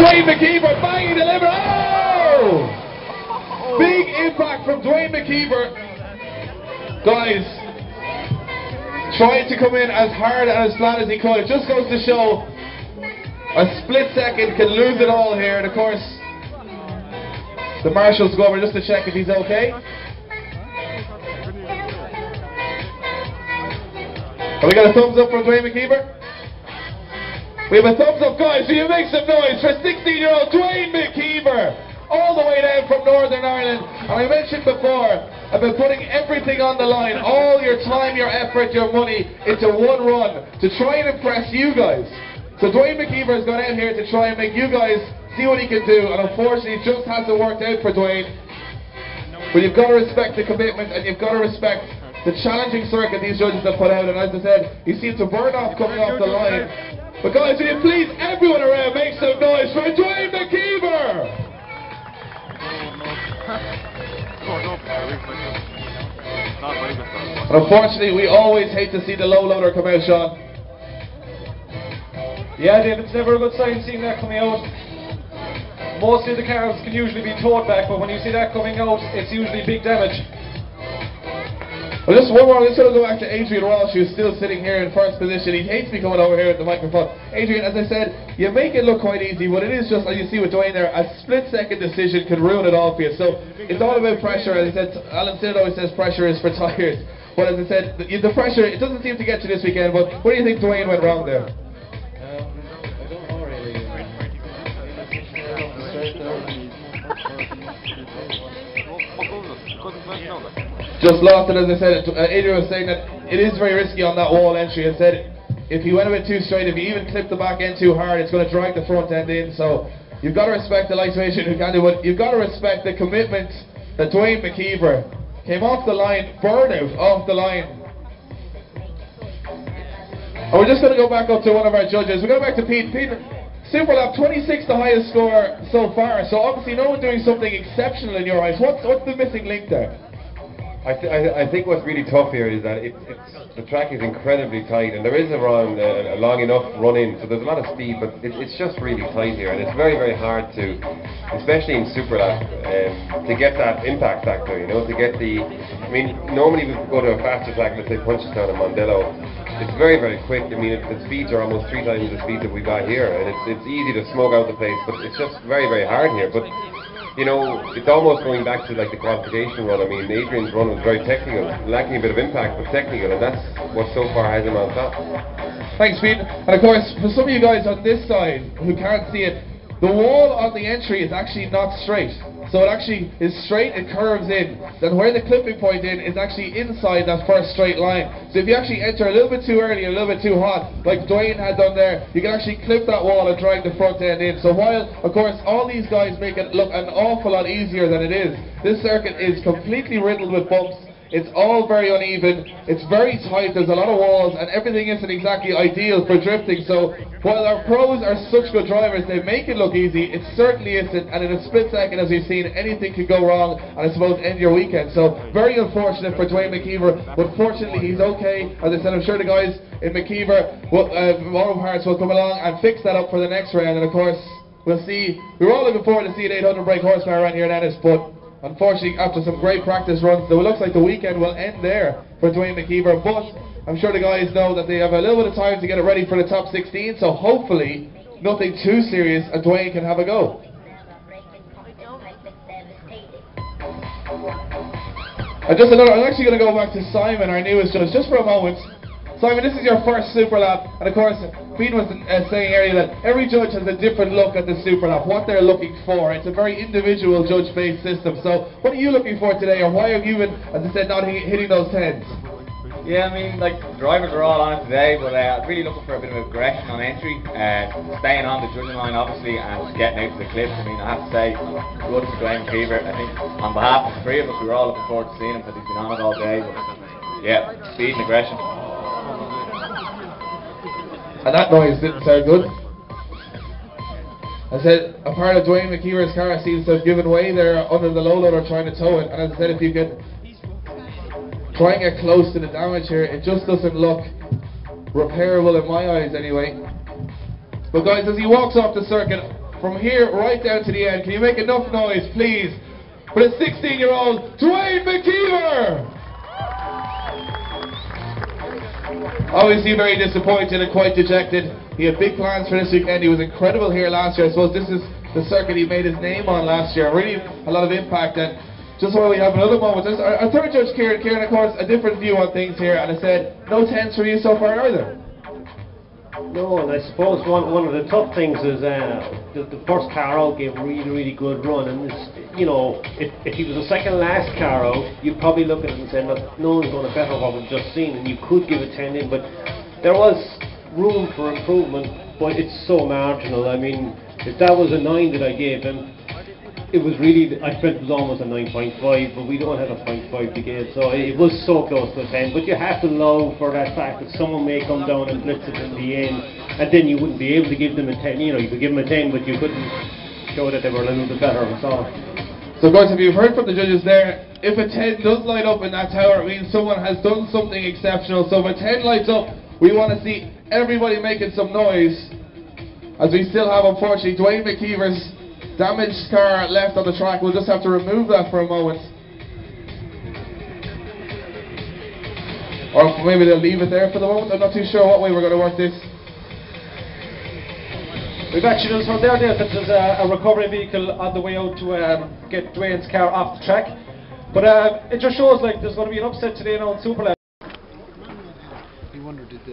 Dwayne McKeever, bang, he delivered. Oh! Big impact from Dwayne McKeever. Guys, trying to come in as hard and as flat as he could. It just goes to show a split second can lose it all here. And of course, the marshals go over just to check if he's okay. Have we got a thumbs up from Dwayne McKeever? We have a thumbs up, guys. Will you make some noise for 16-year-old Dwayne McKeever, all the way down from Northern Ireland? And I mentioned before about putting everything on the line, all your time, your effort, your money, into one run to try and impress you guys. So Dwayne McKeever has gone out here to try and make you guys see what he can do, and unfortunately it just hasn't worked out for Dwayne. But you've got to respect the commitment, and you've got to respect the challenging circuit these judges have put out. And as I said, he seems to burn off coming off the line. But guys, will you please, everyone around, make some noise for Dwayne McKeever! And unfortunately, we always hate to see the low loader come out, Sean. Yeah, Dave, it's never a good sign seeing that coming out. Most of the cars can usually be towed back, but when you see that coming out, it's usually big damage. Well, just one more. I'm just going to go back to Adrian Walsh, who's still sitting here in first position. He hates me coming over here with the microphone. Adrian, as I said, you make it look quite easy, but it is just, like you see with Dwayne there, a split-second decision can ruin it all for you. So it's all about pressure. As I said, Alan Sinnott always says pressure is for tires. But as I said, the pressure, it doesn't seem to get you this weekend. But what do you think Dwayne went wrong there? I don't know really. Just lost it, as I said. Adrian was saying that it is very risky on that wall entry. I said if he went a bit too straight, if he even clipped the back end too hard, it's going to drag the front end in. So you've got to respect the lightweight who can do it. You've got to respect the commitment that Dwayne McKeever came off the line, burnout off the line. And we're just going to go back up to one of our judges. We go back to Pete. Pete, Super Lap 26, the highest score so far. So obviously no one doing something exceptional in your eyes. What's the missing link there? I think what's really tough here is that the track is incredibly tight, and there is a long enough run-in, so there's a lot of speed, but it's just really tight here, and it's very, very hard to, especially in Super Lap, to get that impact factor, you know, to get the, I mean, normally we go to a faster track, let's say Punchestown and Mondello, it's very, very quick. I mean, the speeds are almost 3 times the speed that we got here, and it's easy to smoke out the place, but it's just very, very hard here. But you know, it's almost going back to like the qualification run. I mean, Adrian's run was very technical, lacking a bit of impact, but technical, and that's what so far has him on top. Thanks, Pete. And of course, for some of you guys on this side who can't see it, the wall on the entry is actually not straight. So it actually is straight, it curves in. Then where the clipping point in is actually inside that first straight line. So if you actually enter a little bit too early, a little bit too hot, like Dwayne had done there, you can actually clip that wall and drag the front end in. So while, of course, all these guys make it look an awful lot easier than it is, this circuit is completely riddled with bumps. It's all very uneven, it's very tight, there's a lot of walls, and everything isn't exactly ideal for drifting. So while our pros are such good drivers, they make it look easy, it certainly isn't, and in a split second, as we've seen, anything could go wrong and I suppose end your weekend. So very unfortunate for Dwayne McKeever, but fortunately he's okay. As I said, I'm sure the guys in McKeever, Auto Parts, will come along and fix that up for the next round. And of course, we'll see, we're all looking forward to seeing 800 brake horsepower around here in Ennis, but unfortunately, after some great practice runs, it looks like the weekend will end there for Dwayne McKeever. But I'm sure the guys know that they have a little bit of time to get it ready for the top 16. So hopefully, nothing too serious, and Dwayne can have a go. I'm actually going to go back to Simon, our newest judge, just for a moment. Simon, this is your first Super Lap, and of course, Pete was saying earlier that every judge has a different look at the Super Lap, what they're looking for. It's a very individual judge-based system. So, what are you looking for today, or why have you been, as I said, not hitting those 10s? Yeah, I mean, like, drivers are all on it today, but I'm really looking for a bit of aggression on entry, staying on the judging line, obviously, and getting out to the clips. I mean, I have to say, good for Dwayne McKeever. I think, on behalf of the three of us, we were all looking forward to seeing him, because he's been on it all day. But, yeah, speed and aggression. And that noise didn't sound good. I said, a part of Dwayne McKeever's car seems to have given way there under the low loader trying to tow it. And as I said, if you could try and get close to the damage here, it just doesn't look repairable in my eyes anyway. But guys, as he walks off the circuit, from here right down to the end. Can you make enough noise, please, for the 16-year-old Dwayne McKeever? Obviously very disappointed and quite dejected. He had big plans for this weekend. He was incredible here last year. I suppose this is the circuit he made his name on last year. Really a lot of impact. And just while we have another moment, there's our third judge, Kieran. Kieran, of course, a different view on things here. And I said, no 10s for you so far either. No, and I suppose one of the tough things is the first car out gave a really good run, and you know, if he was the second last car out, you'd probably look at it and say, look, no one's going to better what we've just seen, and you could give a 10 in, but there was room for improvement, but it's so marginal. I mean, if that was a 9 that I gave him, it was really, I felt it was almost a 9.5, but we don't have a 0.5 to give, so it was so close to a 10. But you have to allow for that fact that someone may come down and blitz it in the end, and then you wouldn't be able to give them a 10. You know, you could give them a 10, but you couldn't show that they were a little bit better. So guys, if you've heard from the judges there, if a 10 does light up in that tower, it means someone has done something exceptional. So if a 10 lights up, we want to see everybody making some noise, as we still have, unfortunately, Dwayne McKeever's damaged car left on the track. We'll just have to remove that for a moment. Or maybe they'll leave it there for the moment. I'm not too sure what way we're going to work this. We've actually just heard there that there's a recovery vehicle on the way out to get Dwayne's car off the track. But it just shows like there's going to be an upset today now in Superlab. You wonder did